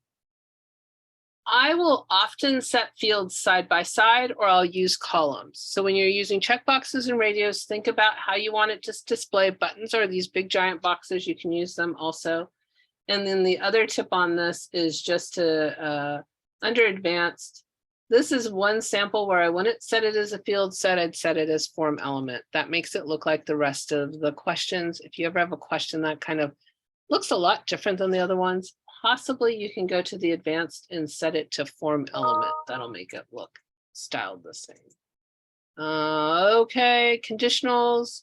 Speaker 1: I will often set fields side by side, or I'll use columns. So when you're using checkboxes and radios, think about how you want it to display. Buttons are these big giant boxes. You can use them also. And then the other tip on this is just to, under advanced, this is one sample where I wouldn't set it as a field set, I'd set it as form element. That makes it look like the rest of the questions. If you ever have a question that kind of looks a lot different than the other ones, possibly you can go to the advanced and set it to form element. That'll make it look styled the same. Okay, conditionals.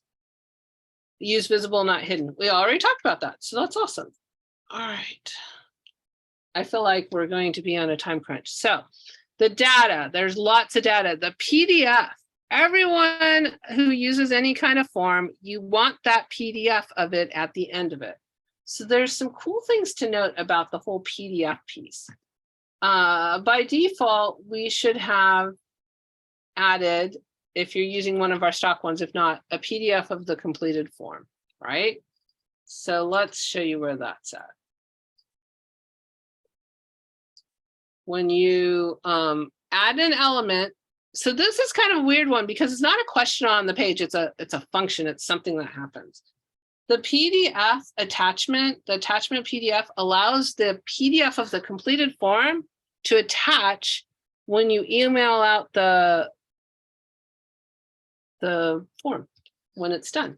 Speaker 1: Use visible, not hidden. We already talked about that, so that's awesome. All right. I feel like we're going to be on a time crunch. So the data, there's lots of data. The PDF, everyone who uses any kind of form, you want that PDF of it at the end of it. So there's some cool things to note about the whole PDF piece. By default, we should have added, if you're using one of our stock ones, if not, a PDF of the completed form, right? So let's show you where that's at. when you add an element. So this is kind of a weird one because it's not a question on the page. It's a function. It's something that happens. The PDF attachment, the attachment PDF allows the PDF of the completed form to attach when you email out the form when it's done.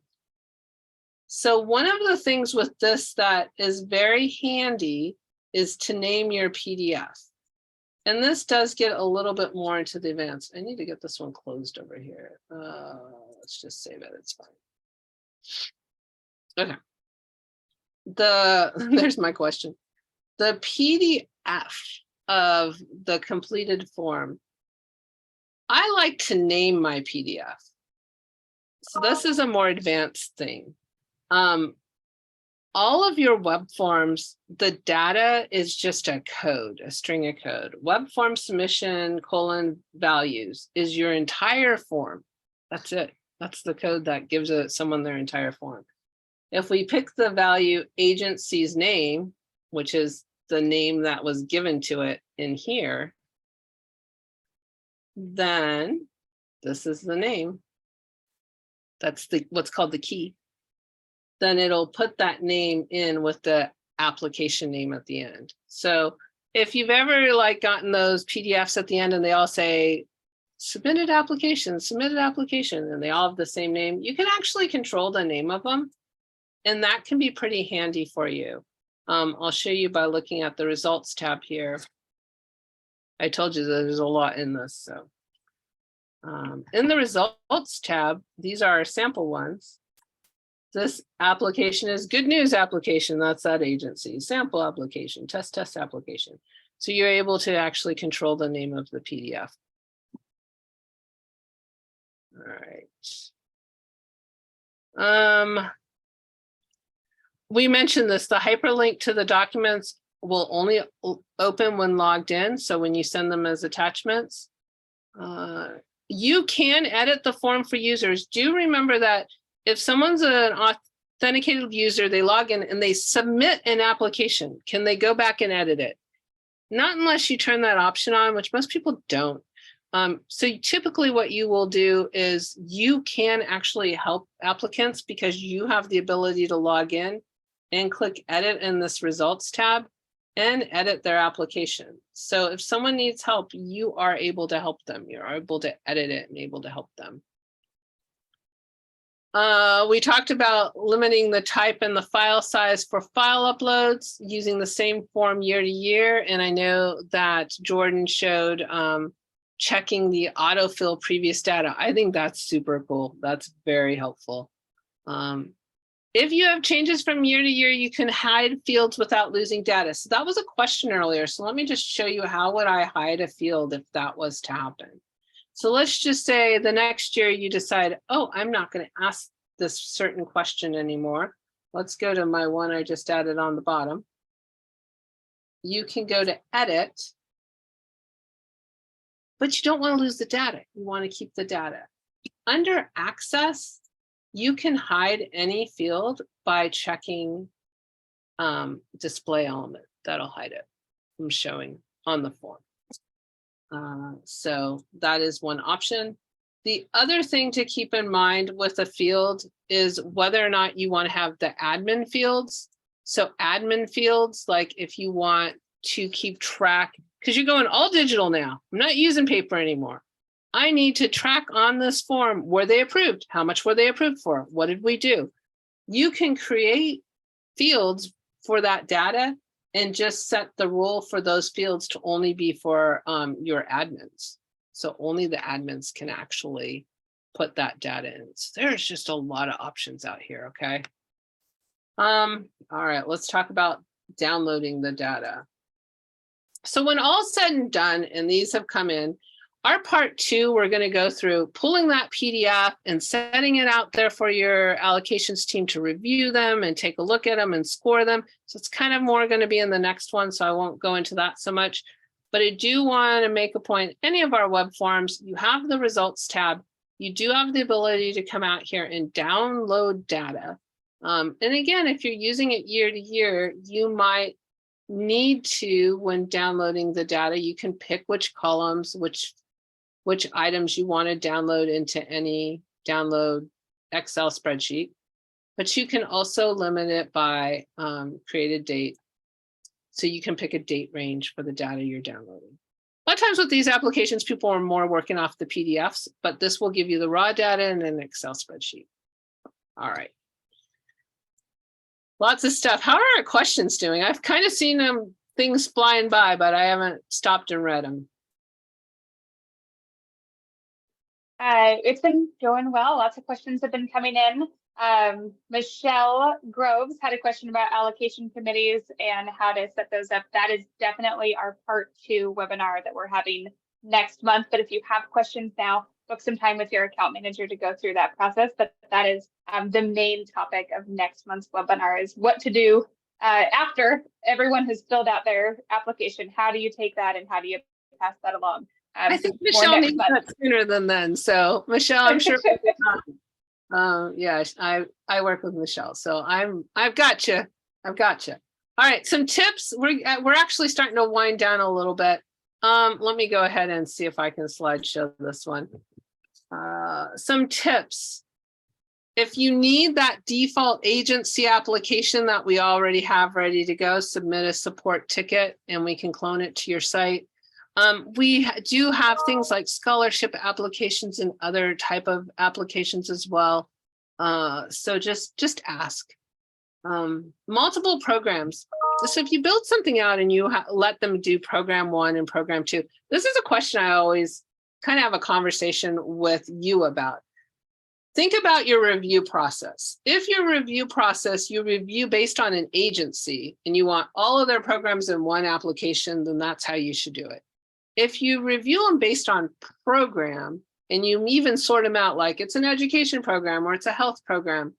Speaker 1: So one of the things with this that is very handy is to name your PDF. And this does get a little bit more into the advanced. I need to get this one closed over here. Let's just save it, it's fine. Okay. There's my question. The PDF of the completed form, I like to name my PDF. So this is a more advanced thing. All of your web forms, the data is just a code, a string of code. Web form submission : values is your entire form. That's it. That's the code that gives someone their entire form. If we pick the value agency's name, which is the name that was given to it in here, then this is the name. That's what's called the key. Then it'll put that name in with the application name at the end. So if you've ever like gotten those PDFs at the end and they all say submitted application, and they all have the same name, you can actually control the name of them. And that can be pretty handy for you. I'll show you by looking at the results tab here. I told you that there's a lot in this. So in the results tab, these are our sample ones. This application is good news application. That's that agency. Sample application, test application. So you're able to actually control the name of the PDF. All right. We mentioned this, the hyperlink to the documents will only open when logged in. So when you send them as attachments, you can edit the form for users. Do remember that if someone's an authenticated user, they log in and they submit an application, can they go back and edit it? Not unless you turn that option on, which most people don't. So typically what you will do is you can actually help applicants because you have the ability to log in and click edit in this results tab and edit their application. So if someone needs help, you are able to help them. You're able to edit it and able to help them. We talked about limiting the type and the file size for file uploads using the same form year to year. And I know that Jordan showed checking the autofill previous data. I think that's super cool. That's very helpful. If you have changes from year to year, you can hide fields without losing data. So that was a question earlier. So let me just show you how would I hide a field if that was to happen. So let's just say the next year you decide, oh, I'm not going to ask this certain question anymore. Let's go to my one I just added on the bottom. You can go to edit, but you don't want to lose the data. You want to keep the data. Under access, you can hide any field by checking display element. That'll hide it from showing on the form. So that is one option. The other thing to keep in mind with a field is whether or not you want to have the admin fields. So admin fields, like if you want to keep track, because you're going all digital now. I'm not using paper anymore. I need to track on this form, were they approved? How much were they approved for? What did we do? You can create fields for that data and just set the rule for those fields to only be for your admins. So only the admins can actually put that data in. So there's just a lot of options out here, okay? All right, let's talk about downloading the data. So when all's said and done, and these have come in, our part 2, we're going to go through pulling that PDF and setting it out there for your allocations team to review them and take a look at them and score them. So it's kind of more going to be in the next one, so I won't go into that so much. But I do want to make a point, any of our web forms, you have the results tab. You do have the ability to come out here and download data. And again, if you're using it year to year, you might need to, when downloading the data, you can pick which columns, which items you want to download into any download Excel spreadsheet, but you can also limit it by created date. So you can pick a date range for the data you're downloading. A lot of times with these applications, people are more working off the PDFs, but this will give you the raw data in an Excel spreadsheet. All right. Lots of stuff. How are our questions doing? I've kind of seen things flying by, but I haven't stopped and read them.
Speaker 2: It's been going well. Lots of questions have been coming in. Michelle Groves had a question about allocation committees and how to set those up. That is definitely our part 2 webinar that we're having next month. But if you have questions now, book some time with your account manager to go through that process. But that is the main topic of next month's webinar, is what to do after everyone has filled out their application. How do you take that and how do you pass that along?
Speaker 1: I think Michelle needs that sooner than then. So Michelle, I'm sure. Yes, I work with Michelle, so I've got you. I've got you. All right, some tips. We're actually starting to wind down a little bit. Let me go ahead and see if I can slideshow this one. Some tips. If you need that default agency application that we already have ready to go, submit a support ticket and we can clone it to your site. We do have things like scholarship applications and other type of applications as well. So just ask. Multiple programs. So if you build something out and you let them do program 1 and program 2, this is a question I always kind of have a conversation with you about. Think about your review process. If your review process, you review based on an agency and you want all of their programs in one application, then that's how you should do it. If you review them based on program and you even sort them out like it's an education program or it's a health program,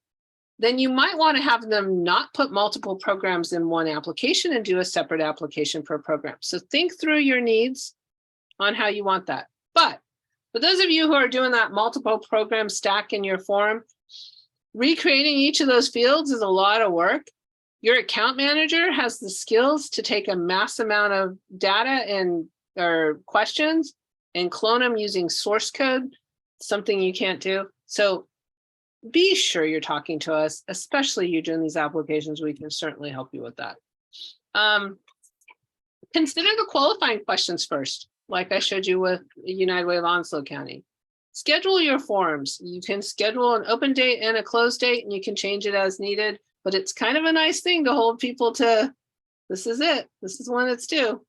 Speaker 1: then you might want to have them not put multiple programs in one application and do a separate application per program. So think through your needs on how you want that. But for those of you who are doing that multiple program stack in your form, recreating each of those fields is a lot of work. Your account manager has the skills to take a mass amount of data and or questions and clone them using source code, something you can't do. So be sure you're talking to us, especially you doing these applications. We can certainly help you with that. Consider the qualifying questions first, like I showed you with United Way of Onslow County. Schedule your forms. You can schedule an open date and a close date, and you can change it as needed, but it's kind of a nice thing to hold people to, this is it. This is when it's due.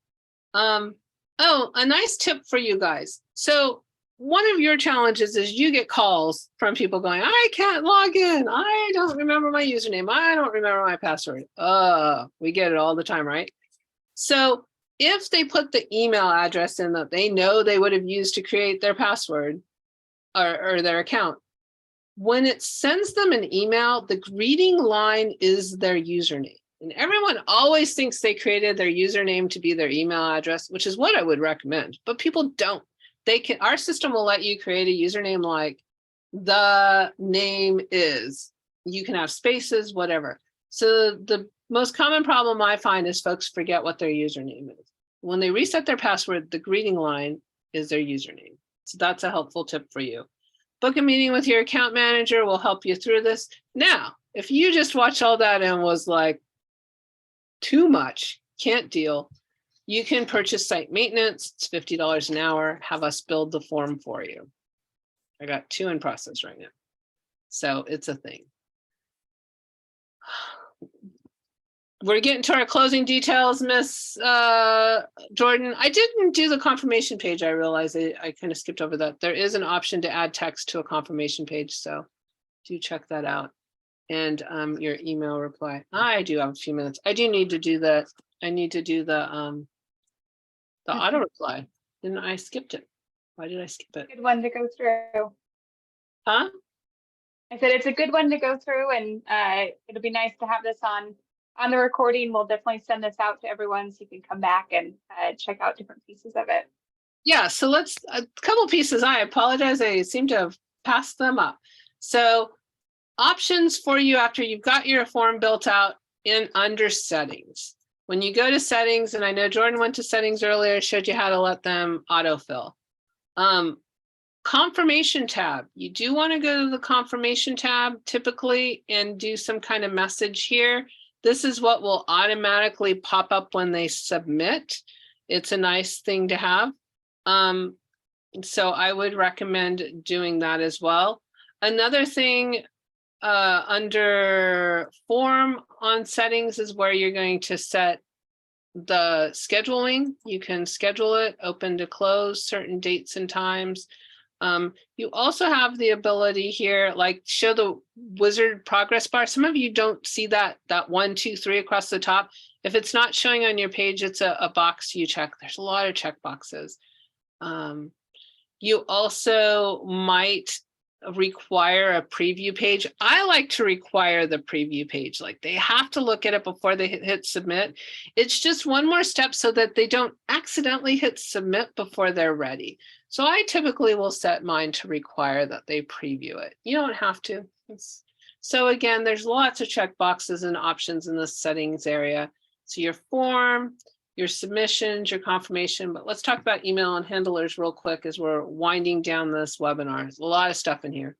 Speaker 1: Oh, a nice tip for you guys. So one of your challenges is you get calls from people going, I can't log in. I don't remember my username. I don't remember my password. We get it all the time, right? So if they put the email address in that they know they would have used to create their password or their account, when it sends them an email, the greeting line is their username. And everyone always thinks they created their username to be their email address, which is what I would recommend, but people don't. They can, our system will let you create a username like the name is, you can have spaces, whatever. So the most common problem I find is folks forget what their username is. When they reset their password, the greeting line is their username. So that's a helpful tip for you. Book a meeting with your account manager will help you through this. Now, if you just watched all that and was like, too much, can't deal, you can purchase site maintenance. It's $50 an hour. Have us build the form for you. I got 2 in process right now. So it's a thing. We're getting to our closing details, Miss Jordan. I didn't do the confirmation page. I realized I kind of skipped over that. There is an option to add text to a confirmation page. So do check that out. And your email reply. I do have a few minutes. I do need to do that. I need to do the auto reply. Then I skipped it. Why did I skip it?
Speaker 2: Good one to go through.
Speaker 1: Huh?
Speaker 2: I said it's a good one to go through, and it'll be nice to have this on the recording. We'll definitely send this out to everyone so you can come back and check out different pieces of it.
Speaker 1: Yeah, so let's, a couple pieces. I apologize. I seem to have passed them up. So options for you after you've got your form built out in under settings. when you go to settings, and I know Jordan went to settings earlier, showed you how to let them autofill. Confirmation tab. You do want to go to the confirmation tab typically and do some kind of message here. This is what will automatically pop up when they submit. It's a nice thing to have. So I would recommend doing that as well. Another thing under form on settings is where you're going to set the scheduling. You can schedule it open to close certain dates and times. You also have the ability here, like show the wizard progress bar. Some of you don't see that 1, 2, 3 across the top. If it's not showing on your page, it's a box you check. There's a lot of check boxes. You also might require a preview page. I like to require the preview page. Like they have to look at it before they hit submit. It's just one more step so that they don't accidentally hit submit before they're ready. So I typically will set mine to require that they preview it. You don't have to. So again, there's lots of check boxes and options in the settings area. So your form, your submissions, your confirmation, but let's talk about email and handlers real quick as we're winding down this webinar. There's a lot of stuff in here.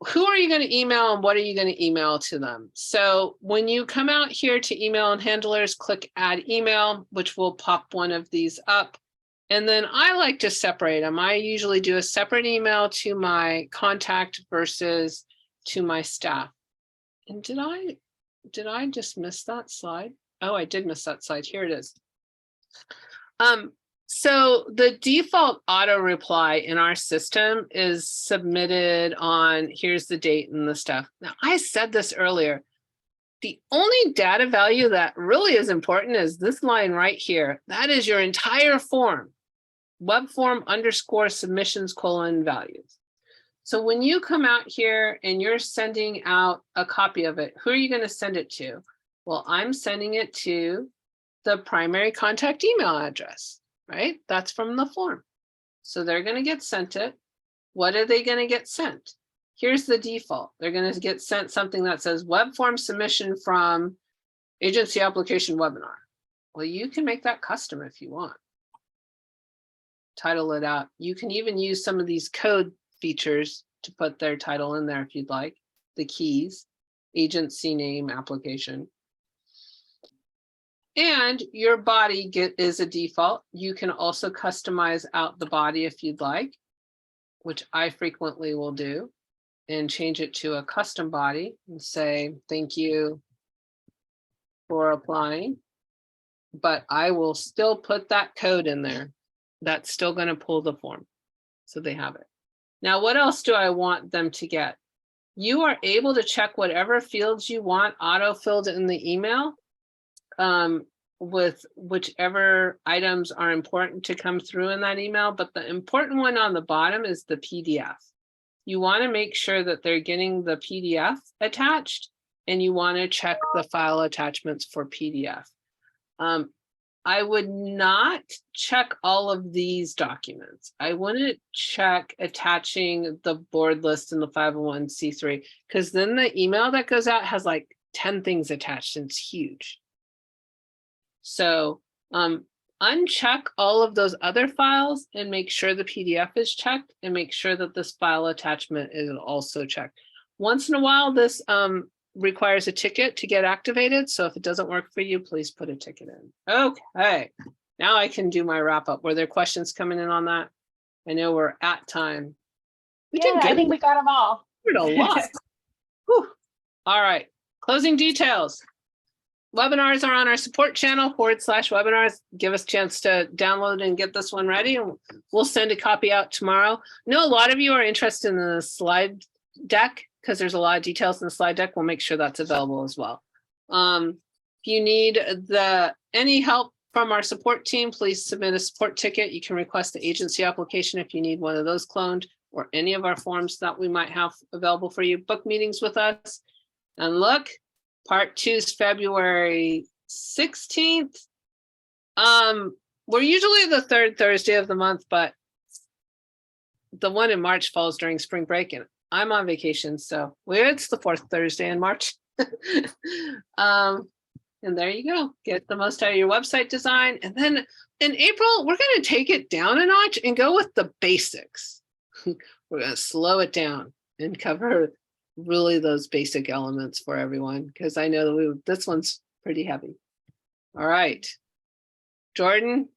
Speaker 1: Who are you going to email and what are you going to email to them? So when you come out here to email and handlers, click add email, which will pop one of these up. And then I like to separate them. I usually do a separate email to my contact versus to my staff. And did I just miss that slide? Oh, I did miss that slide. Here it is. So the default auto reply in our system is submitted on, here's the date and the stuff. Now, I said this earlier. The only data value that really is important is this line right here. That is your entire form. Webform _ submissions : values. So when you come out here and you're sending out a copy of it, who are you going to send it to? Well, I'm sending it to the primary contact email address, right? That's from the form. So they're going to get sent it. What are they going to get sent? Here's the default. They're going to get sent something that says web form submission from agency application webinar. Well, you can make that custom if you want. Title it out. You can even use some of these code features to put their title in there if you'd like. The keys, agency name, application. And your body is a default. You can also customize out the body if you'd like, which I frequently will do, and change it to a custom body and say, thank you for applying. But I will still put that code in there. That's still going to pull the form. So they have it. Now, what else do I want them to get? You are able to check whatever fields you want auto-filled in the email with whichever items are important to come through in that email. But the important one on the bottom is the PDF. You want to make sure that they're getting the PDF attached, and you want to check the file attachments for PDF. I would not check all of these documents. I wouldn't check attaching the board list and the 501c3, because then the email that goes out has like 10 things attached and it's huge. So uncheck all of those other files and make sure the PDF is checked, and make sure that this file attachment is also checked. Once in a while, this requires a ticket to get activated. So if it doesn't work for you, please put a ticket in. Okay, now I can do my wrap up. Were there questions coming in on that? I know we're at time.
Speaker 2: We did good. I think we got them all.
Speaker 1: We did a lot. Whew. All right, closing details. Webinars are on our support channel /webinars. Give us a chance to download and get this one ready, and we'll send a copy out tomorrow. I know a lot of you are interested in the slide deck because there's a lot of details in the slide deck. We'll make sure that's available as well. If you need any help from our support team, please submit a support ticket. You can request the agency application if you need one of those cloned, or any of our forms that we might have available for you. Book meetings with us. And look, Part 2 is February 16th. We're usually the third Thursday of the month, but the one in March falls during spring break, and I'm on vacation, so it's the fourth Thursday in March. And there you go. Get the most out of your website design. And then in April, we're going to take it down a notch and go with the basics. We're going to slow it down and cover really those basic elements for everyone, because I know that this one's pretty heavy. All right. Jordan,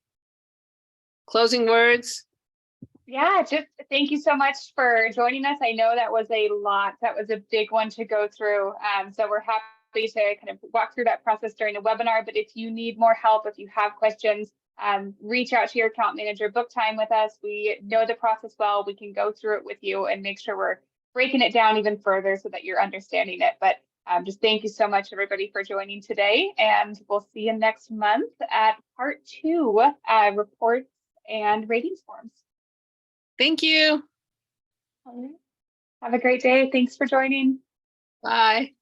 Speaker 1: closing words.
Speaker 2: Yeah, just thank you so much for joining us. I know that was a lot. That was a big one to go through. So we're happy to kind of walk through that process during the webinar. But if you need more help, if you have questions, reach out to your account manager, book time with us. We know the process well. We can go through it with you and make sure we're breaking it down even further so that you're understanding it. But just thank you so much, everybody, for joining today. And we'll see you next month at part 2, reports and ratings forms.
Speaker 1: Thank you.
Speaker 2: All right. Have a great day. Thanks for joining.
Speaker 1: Bye.